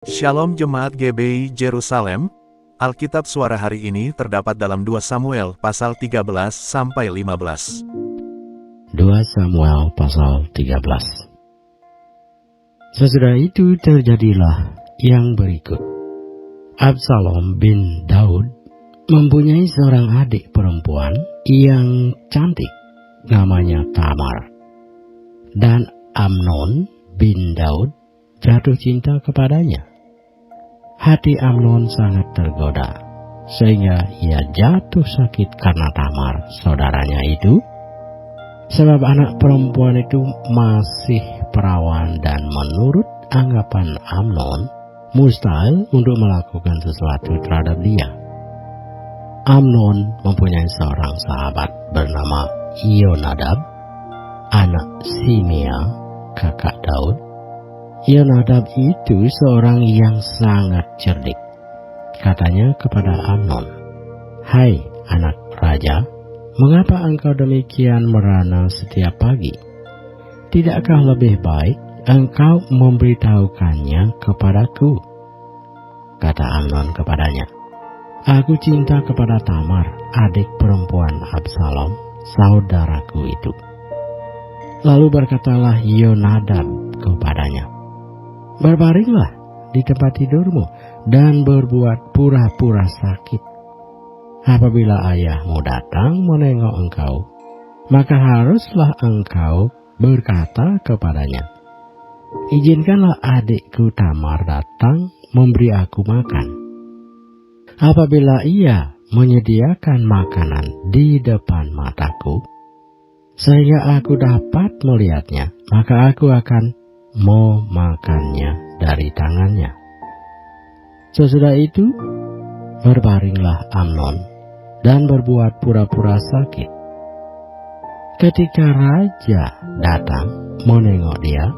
Shalom Jemaat GBI Jerusalem, Alkitab suara hari ini terdapat dalam 2 Samuel pasal 13 sampai 15. 2 Samuel pasal 13. Sesudah itu terjadilah yang berikut. Absalom bin Daud mempunyai seorang adik perempuan yang cantik, namanya Tamar. Dan Amnon bin Daud jatuh cinta kepadanya. Hati Amnon sangat tergoda, sehingga ia jatuh sakit karena Tamar, saudaranya itu. Sebab anak perempuan itu masih perawan dan menurut anggapan Amnon, mustahil untuk melakukan sesuatu terhadap dia. Amnon mempunyai seorang sahabat bernama Yonadab, anak Simea, kakak Daud. Yonadab itu seorang yang sangat cerdik. Katanya kepada Amnon, "Hai anak raja, mengapa engkau demikian merana setiap pagi? Tidakkah lebih baik engkau memberitahukannya kepadaku?" Kata Amnon kepadanya, "Aku cinta kepada Tamar, adik perempuan Absalom, saudaraku itu." Lalu berkatalah Yonadab kepadanya, "Berbaringlah di tempat tidurmu dan berbuat pura-pura sakit. Apabila ayahmu datang menengok engkau, maka haruslah engkau berkata kepadanya, 'Izinkanlah adikku Tamar datang memberi aku makan.' Apabila ia menyediakan makanan di depan mataku, sehingga aku dapat melihatnya, maka aku akan memakannya dari tangannya." Sesudah itu, berbaringlah Amnon dan berbuat pura-pura sakit. Ketika raja datang menengok dia,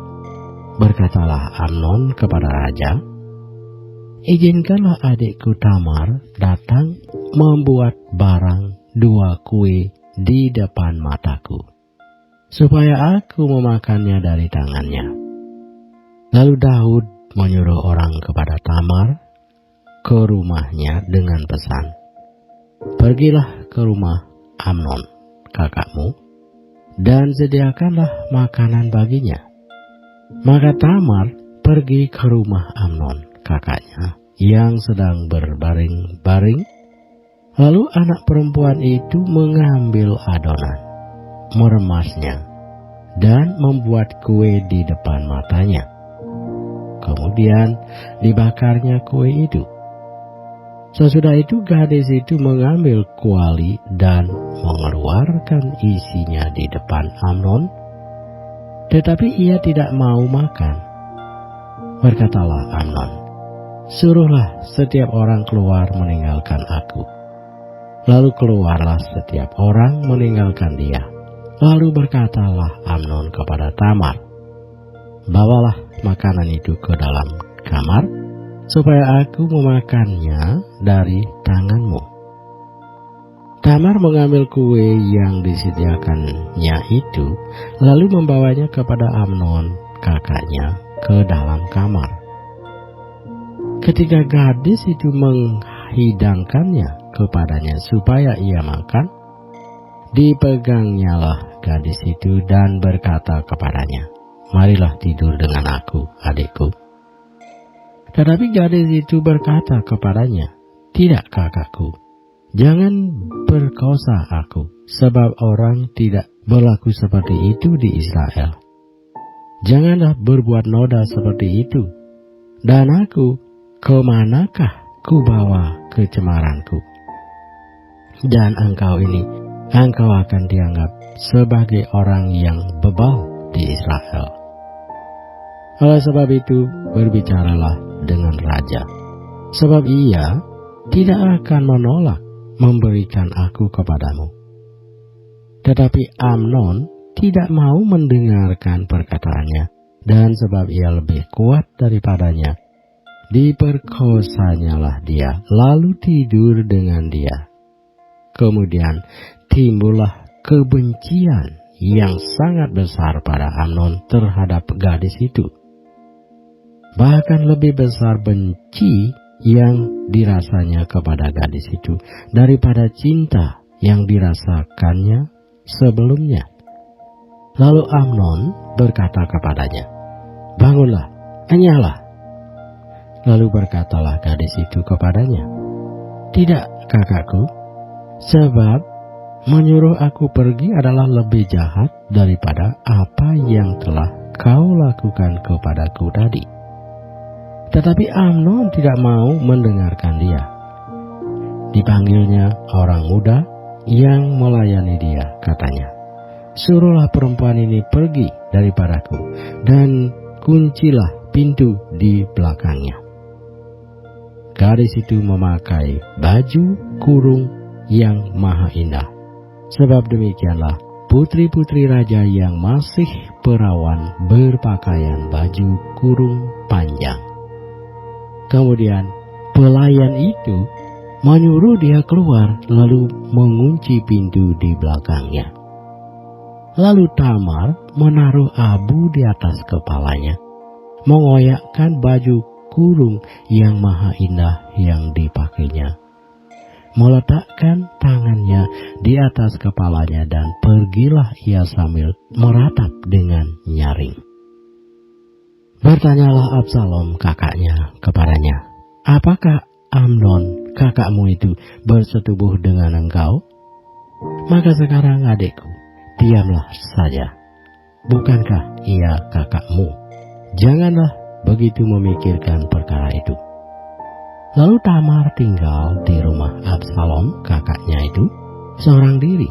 berkatalah Amnon kepada raja, "Izinkanlah adikku Tamar datang membuat barang 2 kue di depan mataku, supaya aku memakannya dari tangannya." Lalu Daud menyuruh orang kepada Tamar ke rumahnya dengan pesan, "Pergilah ke rumah Amnon, kakakmu, dan sediakanlah makanan baginya." Maka Tamar pergi ke rumah Amnon, kakaknya, yang sedang berbaring-baring. Lalu anak perempuan itu mengambil adonan, meremasnya, dan membuat kue di depan matanya. Kemudian dibakarnya kue itu. Sesudah itu gadis itu mengambil kuali dan mengeluarkan isinya di depan Amnon, tetapi ia tidak mau makan. Berkatalah Amnon, "Suruhlah setiap orang keluar meninggalkan aku." Lalu keluarlah setiap orang meninggalkan dia. Lalu berkatalah Amnon kepada Tamar, "Bawalah makanan itu ke dalam kamar, supaya aku memakannya dari tanganmu." Tamar mengambil kue yang disediakannya itu, lalu membawanya kepada Amnon, kakaknya, ke dalam kamar. Ketika gadis itu menghidangkannya kepadanya supaya ia makan, dipegangnyalah gadis itu dan berkata kepadanya, "Marilah tidur dengan aku, adikku." Tetapi gadis itu berkata kepadanya, "Tidak, kakakku, jangan perkosa aku, sebab orang tidak berlaku seperti itu di Israel. Janganlah berbuat noda seperti itu, dan aku, kemanakah ku bawa kecemaranku? Dan engkau akan dianggap sebagai orang yang bebal di Israel." Oleh sebab itu, berbicaralah dengan raja, sebab ia tidak akan menolak memberikan aku kepadamu. Tetapi Amnon tidak mau mendengarkan perkataannya, dan sebab ia lebih kuat daripadanya, diperkosanyalah dia, lalu tidur dengan dia. Kemudian timbullah kebencian yang sangat besar pada Amnon terhadap gadis itu. Bahkan lebih besar benci yang dirasanya kepada gadis itu daripada cinta yang dirasakannya sebelumnya. Lalu Amnon berkata kepadanya, "Bangunlah, enyahlah." Lalu berkatalah gadis itu kepadanya, "Tidak, kakakku, sebab menyuruh aku pergi adalah lebih jahat daripada apa yang telah kau lakukan kepadaku tadi." Tetapi Amnon tidak mau mendengarkan dia. Dipanggilnya orang muda yang melayani dia, katanya, "Suruhlah perempuan ini pergi daripadaku dan kuncilah pintu di belakangnya." Gadis itu memakai baju kurung yang maha indah, sebab demikianlah putri-putri raja yang masih perawan berpakaian baju kurung panjang. Kemudian pelayan itu menyuruh dia keluar lalu mengunci pintu di belakangnya. Lalu Tamar menaruh abu di atas kepalanya, mengoyakkan baju kurung yang maha indah yang dipakainya, meletakkan tangannya di atas kepalanya, dan pergilah ia sambil meratap dengan nyaring. Bertanyalah Absalom kakaknya kepadanya, "Apakah Amnon kakakmu itu bersetubuh dengan engkau? Maka sekarang adikku, diamlah saja. Bukankah ia kakakmu? Janganlah begitu memikirkan perkara itu." Lalu Tamar tinggal di rumah Absalom kakaknya itu seorang diri.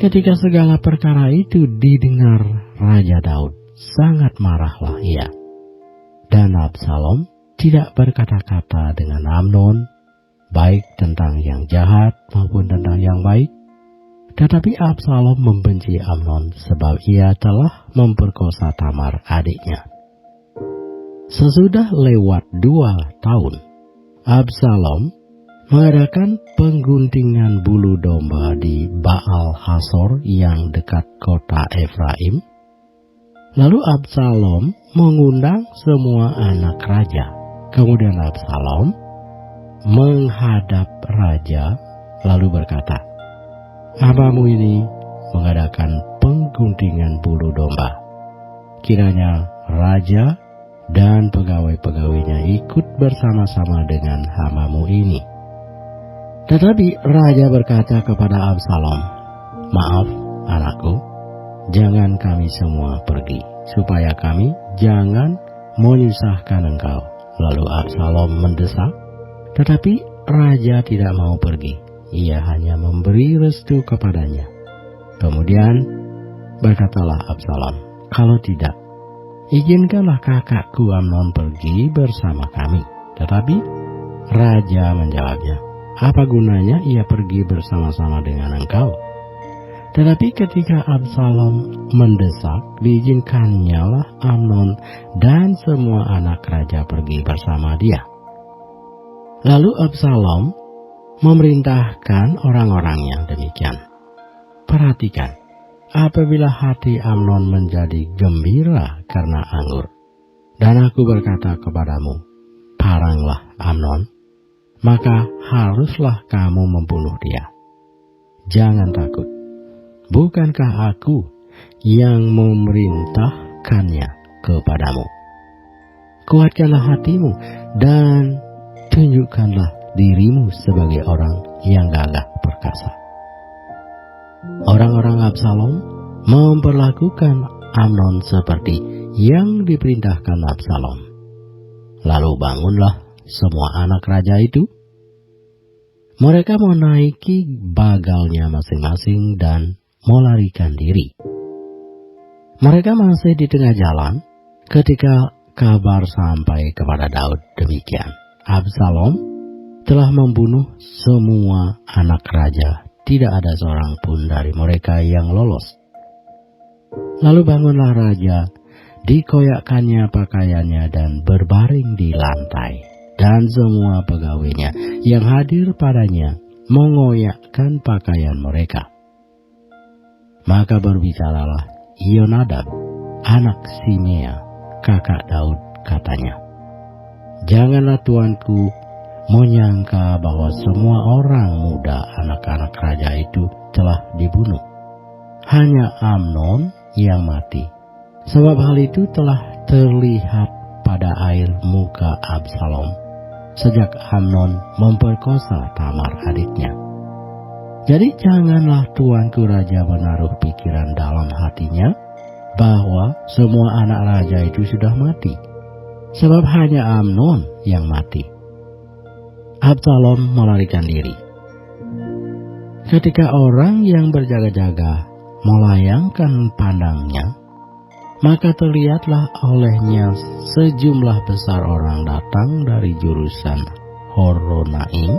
Ketika segala perkara itu didengar Raja Daud, sangat marahlah ia. Dan Absalom tidak berkata-kata dengan Amnon, baik tentang yang jahat maupun tentang yang baik. Tetapi Absalom membenci Amnon sebab ia telah memperkosa Tamar adiknya. Sesudah lewat 2 tahun, Absalom mengadakan pengguntingan bulu domba di Baal Hasor yang dekat kota Efraim. Lalu Absalom mengundang semua anak raja. Kemudian Absalom menghadap raja lalu berkata, "Hambamu ini mengadakan pengguntingan bulu domba. Kiranya raja dan pegawai-pegawainya ikut bersama-sama dengan hambamu ini." Tetapi raja berkata kepada Absalom, "Maaf, anakku, jangan kami semua pergi, supaya kami jangan menyusahkan engkau." Lalu Absalom mendesak, tetapi raja tidak mau pergi. Ia hanya memberi restu kepadanya. Kemudian berkatalah Absalom, "Kalau tidak, izinkanlah kakakku Amnon pergi bersama kami." Tetapi raja menjawabnya, "Apa gunanya ia pergi bersama-sama dengan engkau?" Tetapi ketika Absalom mendesak, diizinkannya lah Amnon dan semua anak raja pergi bersama dia. Lalu Absalom memerintahkan orang-orangnya demikian, "Perhatikan, apabila hati Amnon menjadi gembira karena anggur, dan aku berkata kepadamu, paranglah Amnon, maka haruslah kamu membunuh dia. Jangan takut. Bukankah aku yang memerintahkannya kepadamu? Kuatkanlah hatimu dan tunjukkanlah dirimu sebagai orang yang gagah perkasa." Orang-orang Absalom memperlakukan Amnon seperti yang diperintahkan Absalom. Lalu bangunlah semua anak raja itu. Mereka menaiki bagalnya masing-masing dan melarikan diri. Mereka masih di tengah jalan ketika kabar sampai kepada Daud demikian, Absalom telah membunuh semua anak raja, tidak ada seorang pun dari mereka yang lolos. Lalu bangunlah raja, dikoyakkannya pakaiannya dan berbaring di lantai, dan semua pegawainya yang hadir padanya mengoyakkan pakaian mereka. Maka berbicaralah Yonadab, anak Simea, kakak Daud, katanya, "Janganlah tuanku menyangka bahwa semua orang muda anak-anak raja itu telah dibunuh. Hanya Amnon yang mati. Sebab hal itu telah terlihat pada air muka Absalom sejak Amnon memperkosa Tamar adiknya. Jadi janganlah tuanku raja menaruh pikiran dalam hatinya bahwa semua anak raja itu sudah mati. Sebab hanya Amnon yang mati." Absalom melarikan diri. Ketika orang yang berjaga-jaga melayangkan pandangnya, maka terlihatlah olehnya sejumlah besar orang datang dari jurusan Horonaim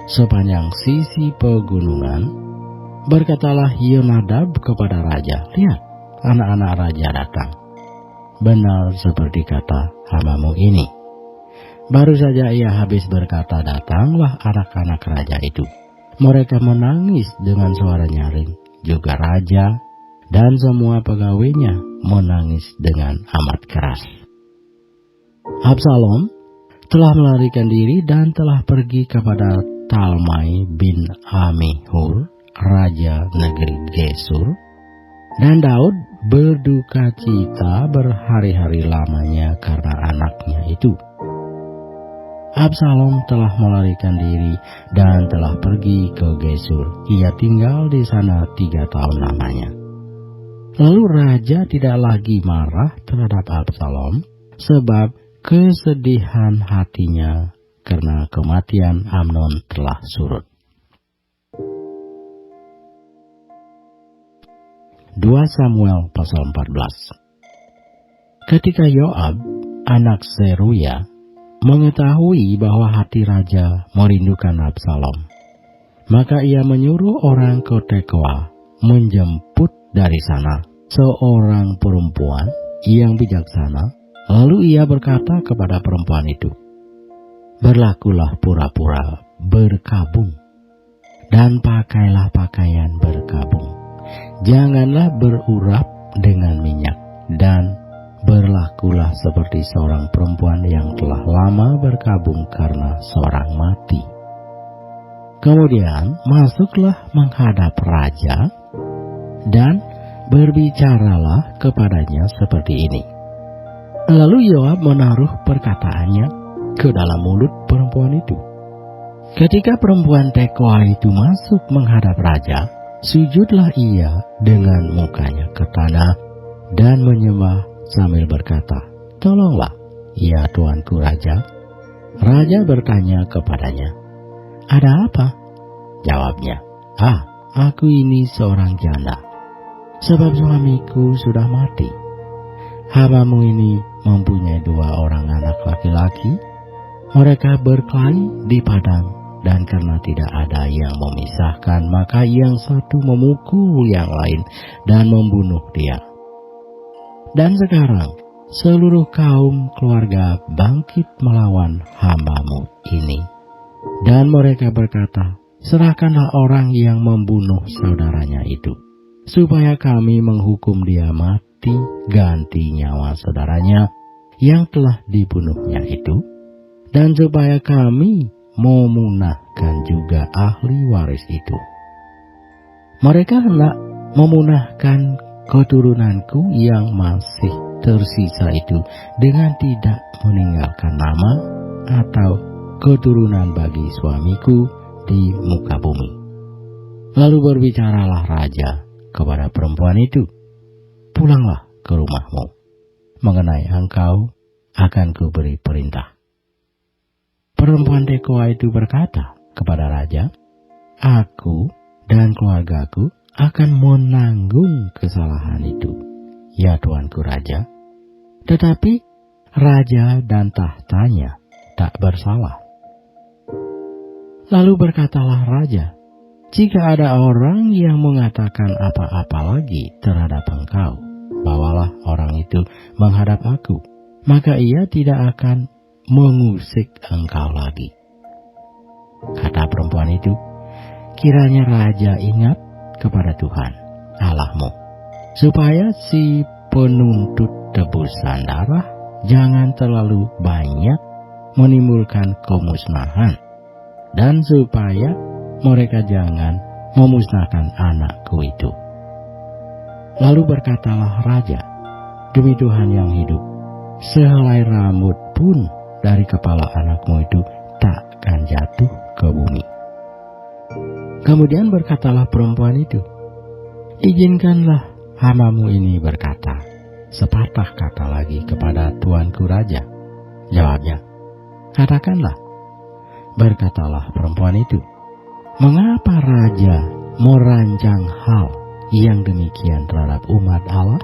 sepanjang sisi pegunungan. Berkatalah Yonadab kepada raja, "Lihat, anak-anak raja datang. Benar seperti kata hamamu ini." Baru saja ia habis berkata, datanglah anak-anak raja itu. Mereka menangis dengan suara nyaring. Juga raja dan semua pegawainya menangis dengan amat keras. Absalom telah melarikan diri dan telah pergi kepada Talmai bin Amihur, raja negeri Gesur. Dan Daud berduka cita berhari-hari lamanya karena anaknya itu. Absalom telah melarikan diri dan telah pergi ke Gesur. Ia tinggal di sana 3 tahun lamanya. Lalu raja tidak lagi marah terhadap Absalom sebab kesedihan hatinya karena kematian Amnon telah surut. 2 Samuel pasal 14. Ketika Yoab, anak Seruya, mengetahui bahwa hati raja merindukan Absalom, maka ia menyuruh orang ke Tekoa menjemput dari sana seorang perempuan yang bijaksana. Lalu ia berkata kepada perempuan itu, "Berlakulah pura-pura berkabung dan pakailah pakaian berkabung. Janganlah berurap dengan minyak dan berlakulah seperti seorang perempuan yang telah lama berkabung karena seorang mati." Kemudian masuklah menghadap raja dan berbicaralah kepadanya seperti ini. Lalu Yoab menaruh perkataannya ke dalam mulut perempuan itu. Ketika perempuan Tekoa itu masuk menghadap raja, sujudlah ia dengan mukanya ke tanah dan menyembah sambil berkata, "Tolonglah, ya tuanku raja." Raja bertanya kepadanya, "Ada apa?" Jawabnya, "Aku ini seorang janda, sebab suamiku sudah mati. Hamamu ini mempunyai 2 orang anak laki-laki. Mereka berkelahi di padang, dan karena tidak ada yang memisahkan, maka yang satu memukul yang lain dan membunuh dia. Dan sekarang seluruh kaum keluarga bangkit melawan hamba-Mu ini." Dan mereka berkata, "Serahkanlah orang yang membunuh saudaranya itu, supaya kami menghukum dia mati ganti nyawa saudaranya yang telah dibunuhnya itu, dan supaya kami memunahkan juga ahli waris itu. Mereka hendak memunahkan keturunanku yang masih tersisa itu dengan tidak meninggalkan nama atau keturunan bagi suamiku di muka bumi." Lalu berbicaralah raja kepada perempuan itu, "Pulanglah ke rumahmu. Mengenai engkau akan kuberi perintah." Perempuan Tekoa itu berkata kepada raja, "Aku dan keluargaku akan menanggung kesalahan itu, ya tuanku raja." Tetapi raja dan tahtanya tak bersalah. Lalu berkatalah raja, "Jika ada orang yang mengatakan apa-apa lagi terhadap engkau, bawalah orang itu menghadap aku, maka ia tidak akan mengusik engkau lagi." Kata perempuan itu, "Kiranya raja ingat kepada Tuhan Allahmu, supaya si penuntut tebusan darah jangan terlalu banyak menimbulkan kemusnahan, dan supaya mereka jangan memusnahkan anakku itu. Lalu berkatalah raja, demi Tuhan yang hidup, sehelai rambut pun dari kepala anakmu itu takkan jatuh ke bumi. Kemudian berkatalah perempuan itu, izinkanlah hamamu ini berkata sepatah kata lagi kepada tuanku raja. Jawabnya, katakanlah. Berkatalah perempuan itu, mengapa raja merancang hal yang demikian terhadap umat Allah?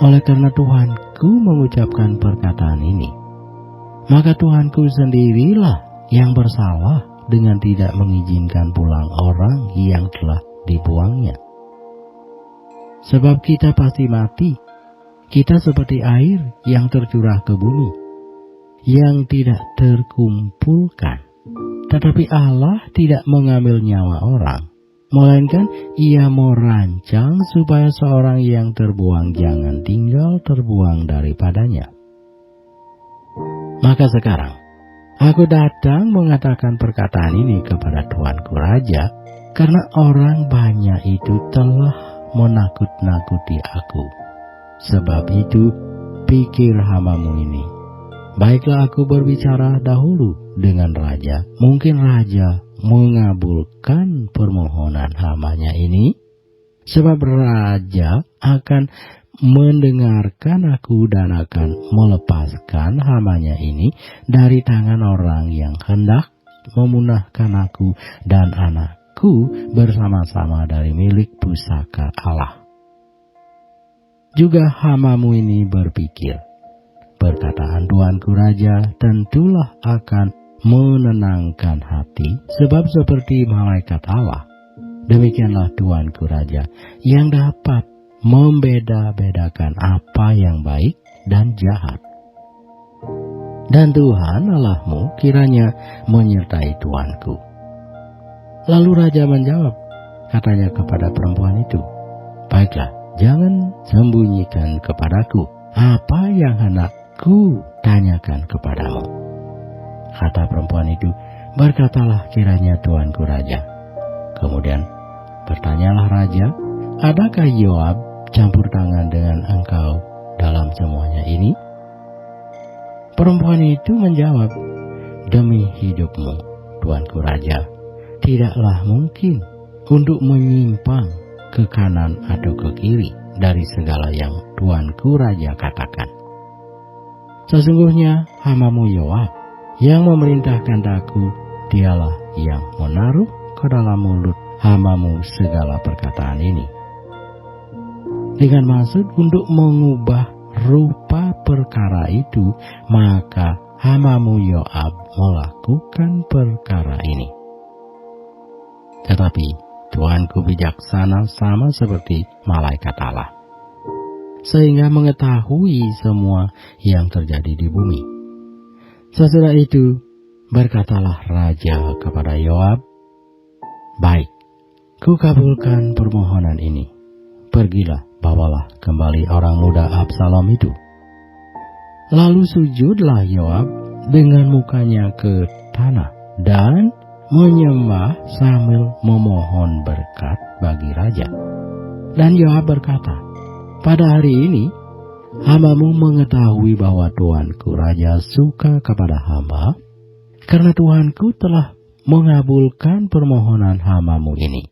Oleh karena Tuhanku mengucapkan perkataan ini, maka Tuhanku sendirilah yang bersalah dengan tidak mengizinkan pulang orang yang telah dibuangnya. Sebab kita pasti mati. Kita seperti air yang tercurah ke bumi, yang tidak terkumpulkan. Tetapi Allah tidak mengambil nyawa orang, melainkan Ia merancang supaya seorang yang terbuang jangan tinggal terbuang daripadanya. Maka sekarang, aku datang mengatakan perkataan ini kepada tuanku raja, karena orang banyak itu telah menakut-nakuti aku. Sebab itu, pikir hamamu ini, baiklah aku berbicara dahulu dengan raja. Mungkin raja mengabulkan permohonan hamanya ini, sebab raja akan mendengarkan aku dan akan melepaskan hamanya ini dari tangan orang yang hendak memunahkan aku dan anakku bersama-sama dari milik pusaka Allah. Juga hamamu ini berpikir, perkataan tuanku raja tentulah akan menenangkan hati, sebab seperti malaikat Allah, demikianlah tuanku raja yang dapat membeda-bedakan apa yang baik dan jahat. Dan Tuhan Allahmu kiranya menyertai tuanku. Lalu raja menjawab, katanya kepada perempuan itu, baiklah, jangan sembunyikan kepadaku apa yang hendak-ku tanyakan kepadamu. Kata perempuan itu, berkatalah kiranya tuanku raja. Kemudian bertanyalah raja, adakah Yoab campur tangan dengan engkau dalam semuanya ini? Perempuan itu menjawab, demi hidupmu, tuanku raja, tidaklah mungkin untuk menyimpang ke kanan atau ke kiri dari segala yang tuanku raja katakan. Sesungguhnya hamamu Yoab yang memerintahkan aku, dialah yang menaruh ke dalam mulut hamamu segala perkataan ini, dengan maksud untuk mengubah rupa perkara itu. Maka hamamu Yoab melakukan perkara ini. Tetapi Tuanku bijaksana sama seperti malaikat Allah, sehingga mengetahui semua yang terjadi di bumi. Sesudah itu berkatalah raja kepada Yoab, baik, ku kabulkan permohonan ini. Pergilah, bawalah kembali orang muda Absalom itu. Lalu sujudlah Yoab dengan mukanya ke tanah dan menyembah sambil memohon berkat bagi raja. Dan Yoab berkata, pada hari ini hamamu mengetahui bahwa tuanku raja suka kepada hamba, karena tuanku telah mengabulkan permohonan hamamu ini.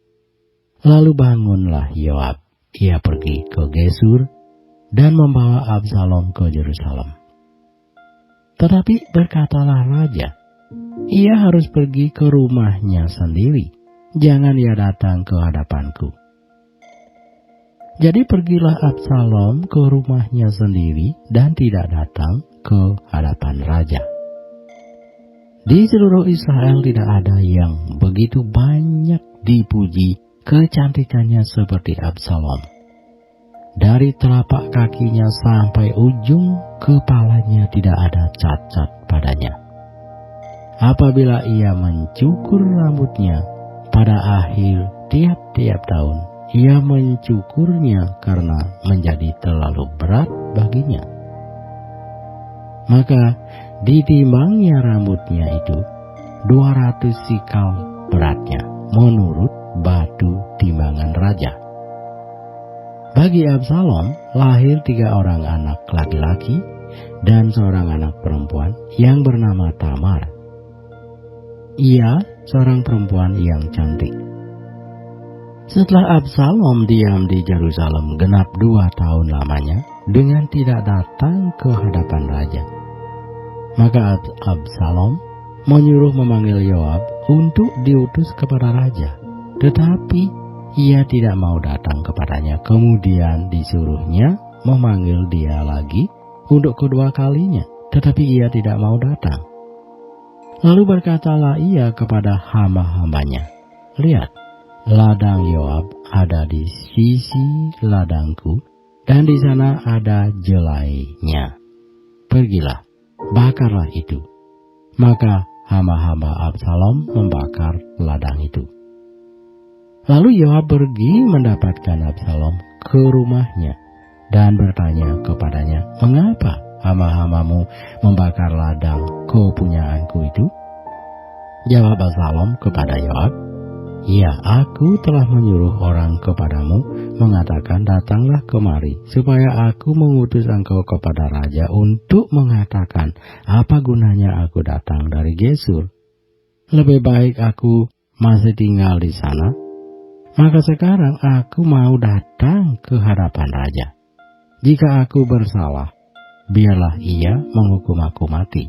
Lalu bangunlah Yoab, ia pergi ke Gesur dan membawa Absalom ke Yerusalem. Tetapi berkatalah raja, ia harus pergi ke rumahnya sendiri, jangan ia datang ke hadapanku. Jadi pergilah Absalom ke rumahnya sendiri dan tidak datang ke hadapan raja. Di seluruh Israel tidak ada yang begitu banyak dipuji kecantikannya seperti Absalom. Dari telapak kakinya sampai ujung kepalanya tidak ada cacat padanya. Apabila ia mencukur rambutnya pada akhir tiap-tiap tahun, ia mencukurnya karena menjadi terlalu berat baginya. Maka ditimbangnya rambutnya itu 200 sikal beratnya menurut batu timbangan raja. Bagi Absalom lahir 3 orang anak laki-laki dan seorang anak perempuan yang bernama Tamar. Ia seorang perempuan yang cantik. Setelah Absalom diam di Yerusalem genap 2 tahun lamanya dengan tidak datang ke hadapan raja, maka Absalom menyuruh memanggil Yoab untuk diutus kepada raja. Tetapi ia tidak mau datang kepadanya. Kemudian disuruhnya memanggil dia lagi untuk kedua kalinya, tetapi ia tidak mau datang. Lalu berkatalah ia kepada hamba-hambanya, "Lihat, ladang Yoab ada di sisi ladangku, dan di sana ada jelainya. Pergilah, bakarlah itu." Maka hamba-hamba Absalom membakar ladang itu. Lalu Yoab pergi mendapatkan Absalom ke rumahnya dan bertanya kepadanya, "Mengapa hamba-hambamu membakar ladang kepunyaanku itu?" Jawab Absalom kepada Yoab, "Ya, aku telah menyuruh orang kepadamu mengatakan, datanglah kemari, supaya aku mengutus engkau kepada raja untuk mengatakan, apa gunanya aku datang dari Gesur? Lebih baik aku masih tinggal di sana. Maka sekarang aku mau datang ke hadapan raja. Jika aku bersalah, biarlah ia menghukum aku mati."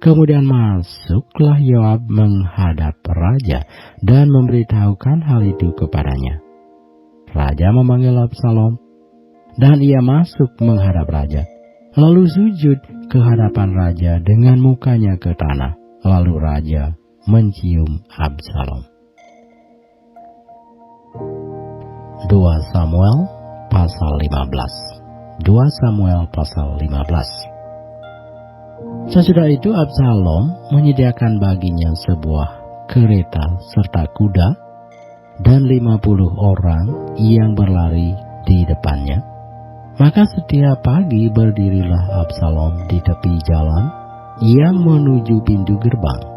Kemudian masuklah Yoab menghadap raja dan memberitahukan hal itu kepadanya. Raja memanggil Absalom, dan ia masuk menghadap raja, lalu sujud ke hadapan raja dengan mukanya ke tanah. Lalu raja mencium Absalom. 2 Samuel pasal 15. 2 Samuel pasal 15. Sesudah itu Absalom menyediakan baginya sebuah kereta serta kuda dan 50 orang yang berlari di depannya. Maka setiap pagi berdirilah Absalom di tepi jalan yang menuju pintu gerbang.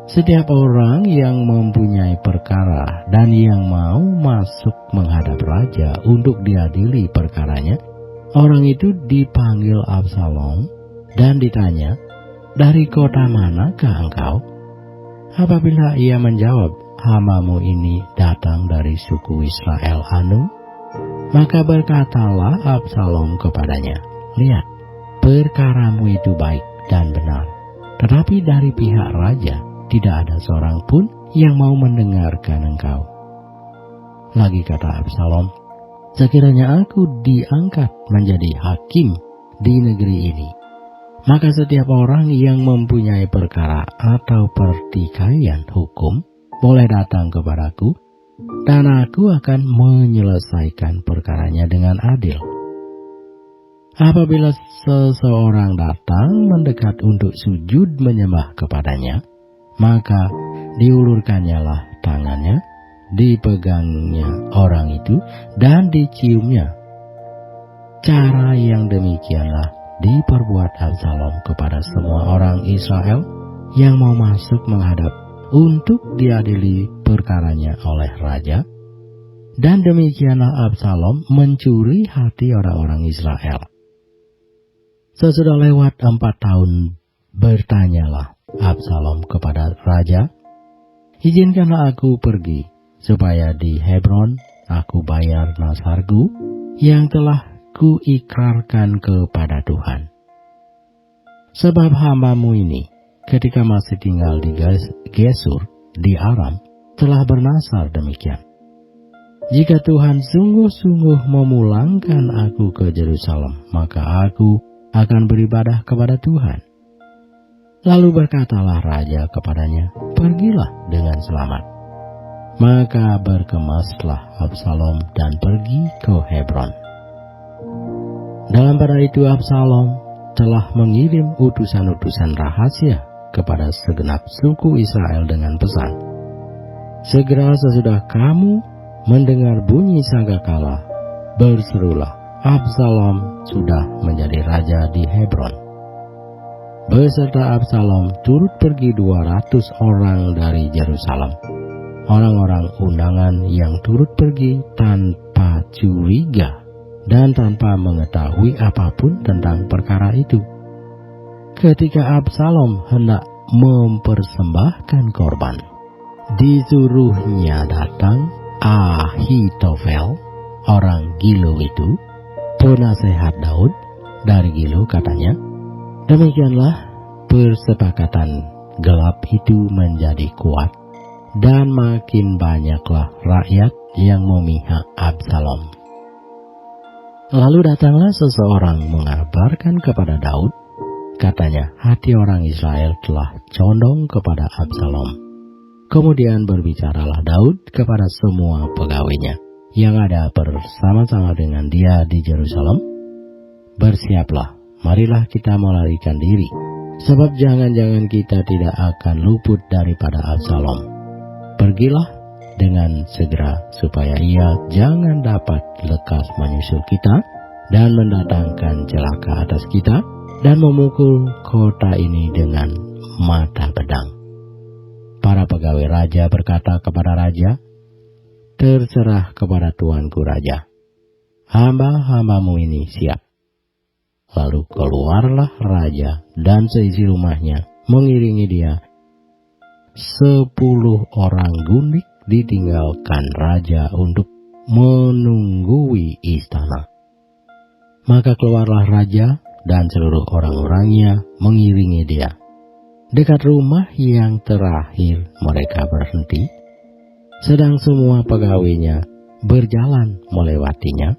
Setiap orang yang mempunyai perkara dan yang mau masuk menghadap raja untuk diadili perkaranya, orang itu dipanggil Absalom dan ditanya, "Dari kota manakah engkau?" Apabila ia menjawab, "Hambamu ini datang dari suku Israel anu," maka berkatalah Absalom kepadanya, "Lihat, perkaramu itu baik dan benar, tetapi dari pihak raja tidak ada seorang pun yang mau mendengarkan engkau." Lagi kata Absalom, "Sekiranya aku diangkat menjadi hakim di negeri ini, maka setiap orang yang mempunyai perkara atau pertikaian hukum boleh datang kepadaku, dan aku akan menyelesaikan perkaranya dengan adil. Apabila seseorang datang mendekat untuk sujud menyembah kepadanya, maka diulurkannyalah tangannya, dipegangnya orang itu, dan diciumnya." Cara yang demikianlah diperbuat Absalom kepada semua orang Israel yang mau masuk menghadap untuk diadili perkaranya oleh raja. Dan demikianlah Absalom mencuri hati orang-orang Israel. Sesudah lewat 4 tahun, bertanyalah Absalom kepada raja, "Izinkanlah aku pergi, supaya di Hebron aku bayar nasarku yang telah kuikrarkan kepada Tuhan. Sebab hambamu ini ketika masih tinggal di Gesur di Aram telah bernasar demikian. Jika Tuhan sungguh-sungguh memulangkan aku ke Yerusalem, maka aku akan beribadah kepada Tuhan." Lalu berkatalah raja kepadanya, "Pergilah dengan selamat." Maka berkemaslah Absalom dan pergi ke Hebron. Dalam pada itu Absalom telah mengirim utusan-utusan rahasia kepada segenap suku Israel dengan pesan, "Segera sesudah kamu mendengar bunyi sangkakala, berserulah, Absalom sudah menjadi raja di Hebron." beserta Absalom turut pergi 200 orang dari Yerusalem. Orang-orang undangan yang turut pergi tanpa curiga dan tanpa mengetahui apapun tentang perkara itu. Ketika Absalom hendak mempersembahkan korban, disuruhnya datang Ahitofel, orang Gilo itu, penasehat Daud dari Gilo, katanya. Demikianlah persepakatan gelap itu menjadi kuat, dan makin banyaklah rakyat yang memihak Absalom. Lalu datanglah seseorang mengabarkan kepada Daud, katanya, hati orang Israel telah condong kepada Absalom. Kemudian berbicaralah Daud kepada semua pegawainya yang ada bersama-sama dengan dia di Yerusalem, bersiaplah, marilah kita melarikan diri, sebab jangan-jangan kita tidak akan luput daripada Absalom. Pergilah dengan segera supaya ia jangan dapat lekas menyusul kita dan mendatangkan celaka atas kita dan memukul kota ini dengan mata pedang. Para pegawai raja berkata kepada raja, terserah kepada tuanku raja, hamba-hambamu ini siap. Lalu keluarlah raja dan seisi rumahnya mengiringi dia. 10 orang gundik ditinggalkan raja untuk menunggui istana. Maka keluarlah raja dan seluruh orang-orangnya mengiringi dia. Dekat rumah yang terakhir mereka berhenti, sedang semua pegawainya berjalan melewatinya,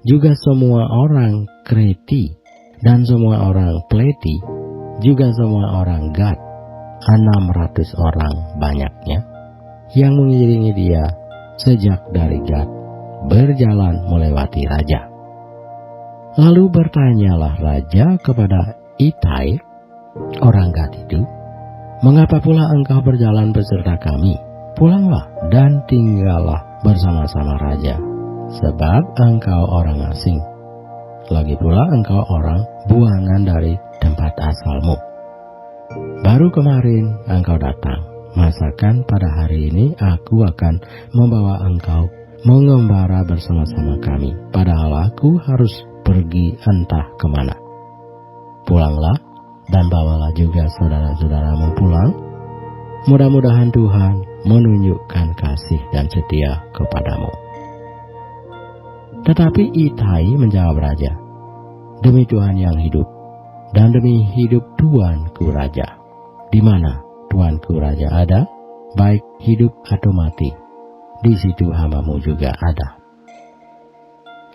juga semua orang Kreti dan semua orang Pleti, juga semua orang Gad, 600 orang banyaknya, yang mengiringi dia sejak dari Gad berjalan melewati raja. Lalu bertanyalah raja kepada Itai, orang Gad itu, mengapa pula engkau berjalan beserta kami? Pulanglah dan tinggallah bersama-sama raja, sebab engkau orang asing. Lagi pula engkau orang buangan dari tempat asalmu. Baru kemarin engkau datang, masakan pada hari ini aku akan membawa engkau mengembara bersama-sama kami, padahal aku harus pergi entah kemana. Pulanglah dan bawalah juga saudara-saudaramu pulang. Mudah-mudahan Tuhan menunjukkan kasih dan setia kepadamu. Tetapi Itai menjawab raja, demi Tuhan yang hidup, dan demi hidup tuanku raja, di mana tuanku raja ada, baik hidup atau mati, di situ hambamu juga ada.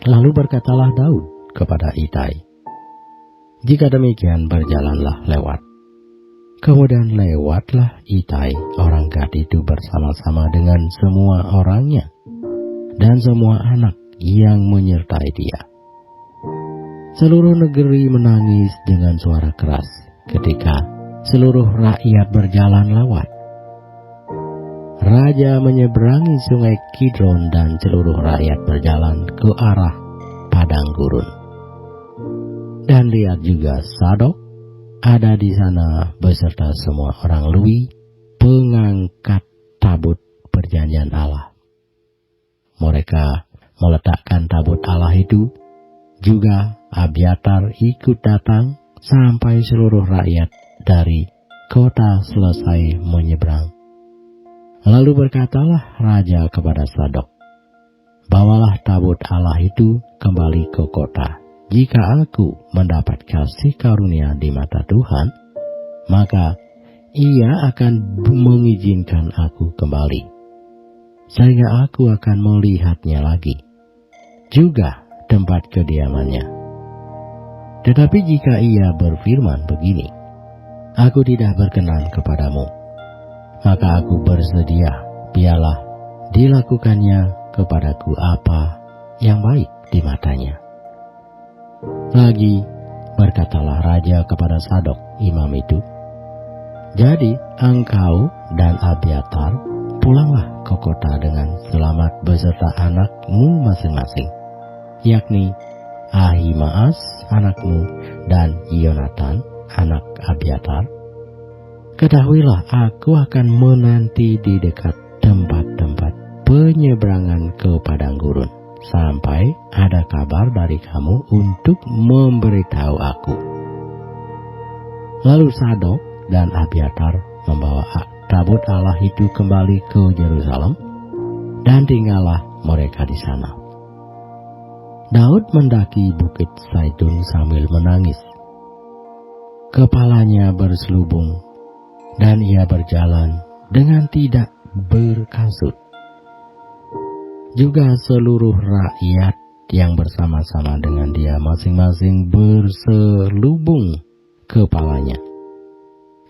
Lalu berkatalah Daud kepada Itai, jika demikian berjalanlah lewat. Kemudian lewatlah Itai orang Gad itu bersama-sama dengan semua orangnya dan semua anak yang menyertai dia. Seluruh negeri menangis dengan suara keras ketika seluruh rakyat berjalan lewat. Raja menyeberangi sungai Kidron dan seluruh rakyat berjalan ke arah padang gurun. Dan lihat juga Sadok ada di sana beserta semua orang Lewi, pengangkat tabut perjanjian Allah. Mereka meletakkan tabut Allah itu, juga Abiatar ikut datang sampai seluruh rakyat dari kota selesai menyeberang. Lalu berkatalah raja kepada Sadok, bawalah tabut Allah itu kembali ke kota. Jika aku mendapat kasih karunia di mata Tuhan, maka ia akan mengizinkan aku kembali, sehingga aku akan melihatnya lagi, juga tempat kediamannya. Tetapi jika ia berfirman begini, aku tidak berkenan kepadamu, maka aku bersedia, biarlah dilakukannya kepadaku apa yang baik di matanya. Lagi berkatalah raja kepada Sadok imam itu, jadi engkau dan Abiatar pulanglah ke kota dengan selamat beserta anakmu masing-masing, yakni Ahimaas anakmu dan Yonatan anak Abiatar, ketahuilah aku akan menanti di dekat tempat-tempat penyeberangan ke padang gurun, sampai ada kabar dari kamu untuk memberitahu aku. Lalu Sadok dan Abiatar membawa tabut Allah itu kembali ke Yerusalem, dan tinggallah mereka di sana. Daud mendaki bukit Zaitun sambil menangis. Kepalanya berselubung, dan ia berjalan dengan tidak berkasut. Juga seluruh rakyat yang bersama-sama dengan dia masing-masing berselubung kepalanya,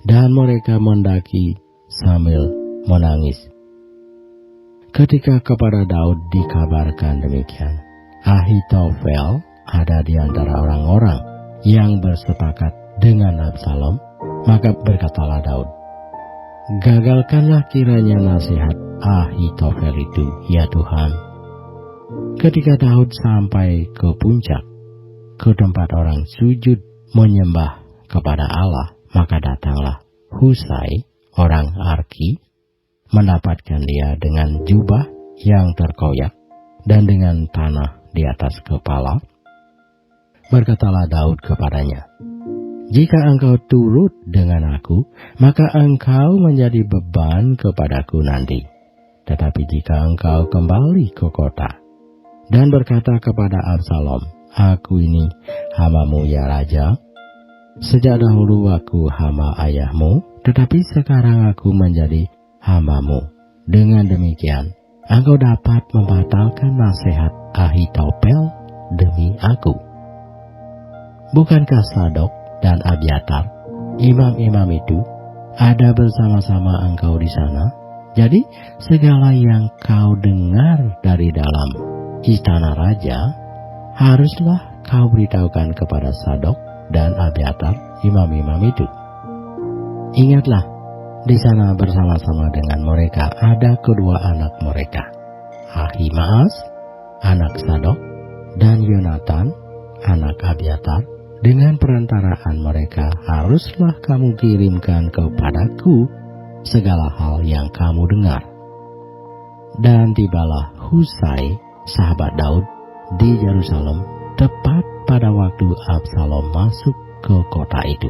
dan mereka mendaki sambil menangis. Ketika kepada Daud dikabarkan demikian, Ahitofel ada di antara orang-orang yang bersepakat dengan Absalom, maka berkatalah Daud, "Gagalkanlah kiranya nasihat Ahitofel itu, ya Tuhan." Ketika Daud sampai ke puncak, ke tempat orang sujud menyembah kepada Allah, maka datanglah Husai, orang Arki, mendapatkan dia dengan jubah yang terkoyak dan dengan tanah di atas kepala. Berkatalah Daud kepadanya, "Jika engkau turut dengan aku, maka engkau menjadi beban kepadaku nanti. Tetapi jika engkau kembali ke kota dan berkata kepada Absalom, 'Aku ini hamamu ya Raja. Sejak dahulu aku hamba ayahmu, tetapi sekarang aku menjadi hamamu. Dengan demikian, engkau dapat membatalkan nasihat Ahitofel demi aku.' Bukankah Sadok dan Abiatar, imam-imam itu, ada bersama-sama engkau di sana? Jadi segala yang kau dengar dari dalam istana raja, haruslah kau beritahukan kepada Sadok dan Abiatar, imam-imam itu. Ingatlah, di sana bersama-sama dengan mereka ada kedua anak mereka, Ahimaas, anak Sadok, dan Yonatan, anak Abiatar. Dengan perantaraan mereka haruslah kamu kirimkan kepadaku segala hal yang kamu dengar." Dan tibalah Husai, sahabat Daud, di Yerusalem tepat pada waktu Absalom masuk ke kota itu.